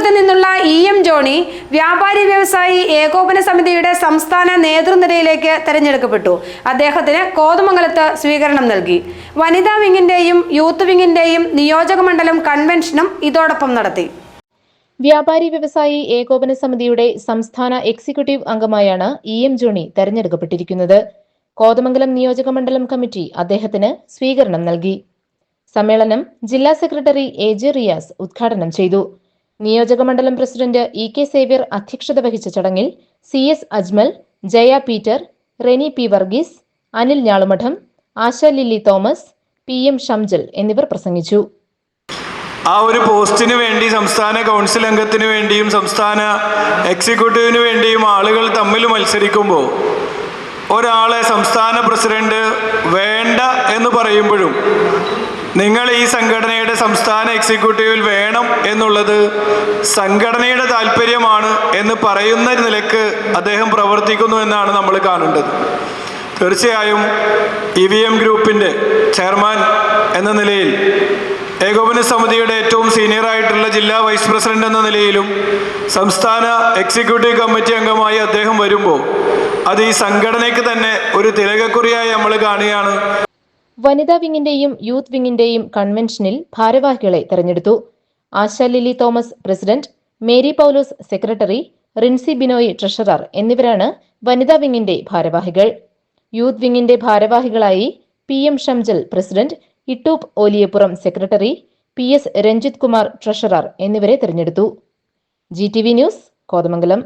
കോതമംഗലത്ത് നിന്നുള്ള EM Johnny വ്യാപാരി വ്യവസായി ഏകോപന സമിതിയുടെ സംസ്ഥാന നേതൃനിരയിലേക്ക് തെരഞ്ഞെടുക്കപ്പെട്ടു. അദ്ദേഹത്തിന് കോതമംഗലത്ത് സ്വീകരണം നൽകി. വനിതാ വിങ്ങിന്റെയും യൂത്ത് വിങ്ങിന്റെയും നിയോജക മണ്ഡലം കൺവെൻഷനും ഇതോടൊപ്പം നടത്തി. വ്യാപാരി വ്യവസായി ഏകോപന സമിതിയുടെ സംസ്ഥാന എക്സിക്യൂട്ടീവ് അംഗമായാണ് EM ജോണി തെരഞ്ഞെടുക്കപ്പെട്ടിരിക്കുന്നത്. കോതമംഗലം നിയോജക മണ്ഡലം കമ്മിറ്റി അദ്ദേഹത്തിന് സ്വീകരണം നൽകി. സമ്മേളനം ജില്ലാ സെക്രട്ടറി AJ റിയാസ് ഉദ്ഘാടനം ചെയ്തു. നിയോജക മണ്ഡലം പ്രസിഡന്റ് EK സേവ്യർ അധ്യക്ഷത വഹിച്ച ചടങ്ങിൽ CS Ajmal, Jaya Peter, Reni P Varghese, Anil Njalumatham, Asha Lilly Thomas, PM Shamjal എന്നിവർ പ്രസംഗിച്ചു. ആ ഒരു പോസ്റ്റിന് വേണ്ടി സംസ്ഥാന കൗൺസിൽ അംഗത്തിന് വേണ്ടിയും സംസ്ഥാന എക്സിക്യൂട്ടീവിന് വേണ്ടിയും ആളുകൾ തമ്മിൽ മത്സരിക്കുമ്പോൾ ഒരാളെ സംസ്ഥാന പ്രസിഡന്റ് വേണ്ട എന്ന് പറയുമ്പോഴും നിങ്ങൾ ഈ സംഘടനയുടെ സംസ്ഥാന എക്സിക്യൂട്ടീവിൽ വേണം എന്നുള്ളത് സംഘടനയുടെ താല്പര്യമാണ് എന്ന് പറയുന്ന നിലക്ക് അദ്ദേഹം പ്രവർത്തിക്കുന്നു എന്നാണ് നമ്മൾ കാണേണ്ടത്. തീർച്ചയായും EVM ഗ്രൂപ്പിൻ്റെ ചെയർമാൻ എന്ന നിലയിൽ ഏകോപന സമിതിയുടെ ഏറ്റവും സീനിയറായിട്ടുള്ള ജില്ലാ വൈസ് പ്രസിഡന്റ് എന്ന നിലയിലും സംസ്ഥാന എക്സിക്യൂട്ടീവ് കമ്മിറ്റി അംഗമായി അദ്ദേഹം വരുമ്പോൾ അത് ഈ സംഘടനയ്ക്ക് തന്നെ ഒരു തിലകക്കുറിയായി നമ്മൾ കാണുകയാണ്. വനിതാ വിങ്ങിന്റെയും യൂത്ത് വിങ്ങിന്റെയും കൺവെൻഷനിൽ ഭാരവാഹികളെ തെരഞ്ഞെടുത്തു. Asha Lilly Thomas president, Mary Paulose secretary, Rincy Binoy treasurer എന്നിവരാണ് വനിതാ വിങ്ങിന്റെ ഭാരവാഹികൾ. യൂത്ത് വിങ്ങിന്റെ ഭാരവാഹികളായി PM Shamjal president, Ittoop Oliyappuram secretary, PS Ranjith Kumar treasurer എന്നിവരെ തെരഞ്ഞെടുത്തു. GTV news, Kothamangalam.